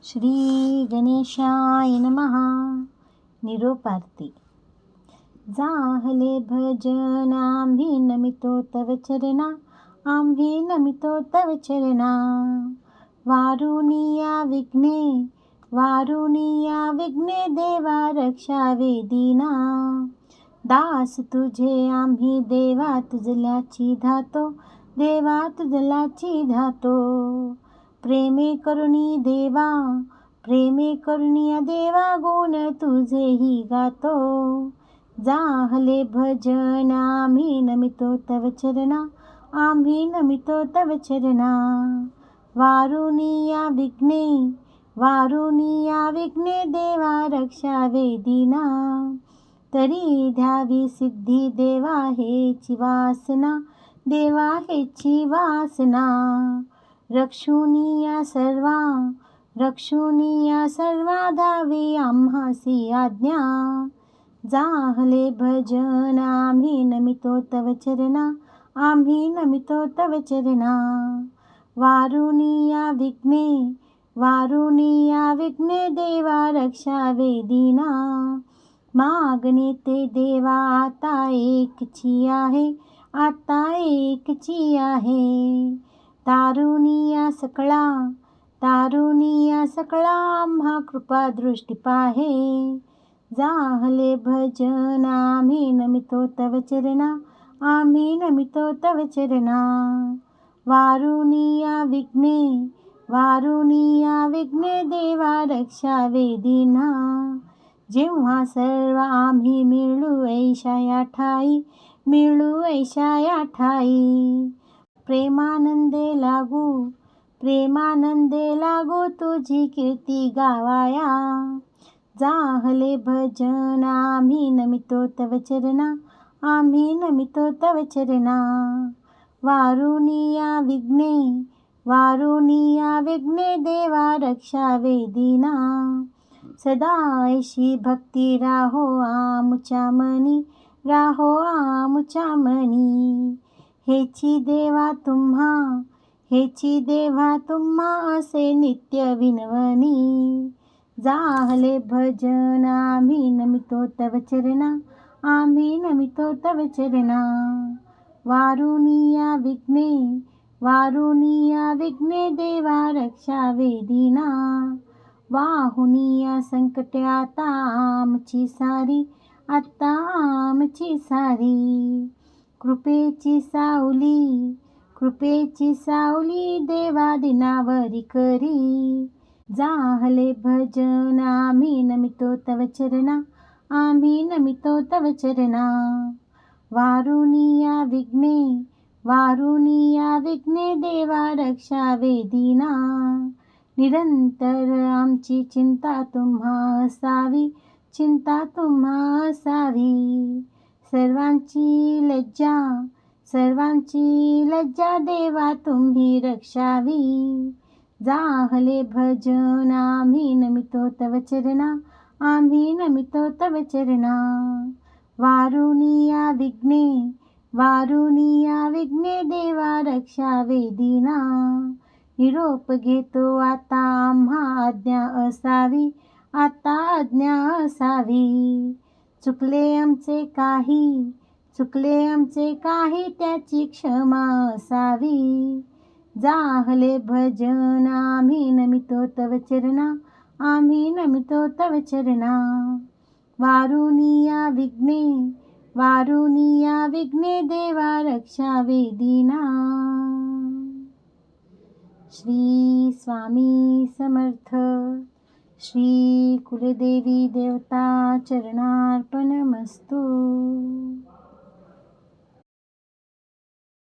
श्री गणेशाय नमः. निरोपार्ती. जाहले भजन आम्ही नमितो तव चरणा, आम्ही नमितो तव चरणा. वारुनिया विघ्ने देवा रक्षावे दीना. दास तुझे आम्ही देवा तुझल्याची धातो, देवा तुझल्याची धातो. प्रेमे करुणी देवा गुण तुझेही गातो. जाहले भजन आम्ही नमितो तव चरणा, आम्ही नमितो तव चरणा. वारुनिया विघ्ने देवा रक्षावे दीना. तरी द्यावी सिद्धी देवा हेची वासना, देवा हेची वासना. रक्षुनिया सर्वा द्यावी आम्हासी आज्ञा. जाहले भजन आम्ही नमितो तव चरणा, आम्ही नमितो तव चरणा. वारुनिया विघ्ने देवा रक्षावे दीना. मागणे ते देवा आता एकची आहे, आता एकची आहे. तारुनिया सकळा आम्हा कृपा दृष्टी पाहे. जाहले भजन आम्ही नमितो तव चरणा, आम्ही नमितो तव चरणा. वारुनिया विघ्ने देवा रक्षावे दीना. जेव्हा सर्व आम्ही मिळू ऐशा ठाई. प्रेमानंदे लागू तुझी कीर्ती गावाया. जाहले भजन आम्ही नमितो तव चरणा, आम्ही नमितो तव चरणा. वारुनिया विघ्ने देवा रक्षावे दीना. सदा ऐशी भक्ती राहो आमुच्या मनी. हेची देवा तुम्हा असे नित्य विनवणी. जाहले भजन आम्ही नमितो तव चरणा, आम्ही नमितो तव चरणा. वारुनिया विघ्ने देवा रक्षावे दीना. वाहुनिया संकटे आता आमची सारी. कृपेची सावली देवा दिनावरी करी. जाहले भजन आम्ही नमितो तव चरणा, आम्ही नमितो तव चरणा. वारुनिया विघ्ने देवा रक्षावे दीना. निरंतर आमची चिंता तुम्हा असावी. सर्वांची लज्जा देवा तुम्ही रक्षावी. जाहले भजन आम्ही नमितो तव चरणा, आम्ही नमितो तव चरणा. वारुनिया विघ्ने देवा रक्षावे दीना. निरोप घेतो आता आम्हा आज्ञा असावी. चुकले आमचे काही त्याची क्षमा असावी. जाहले भजन आम्ही नमितो तव चरणा, आम्ही नमितो तव चरणा. वारुनिया विघ्ने देवा रक्षावे दीना. श्री स्वामी समर्थ. श्री कुलदेवी देवता चरणार्पणमस्तु.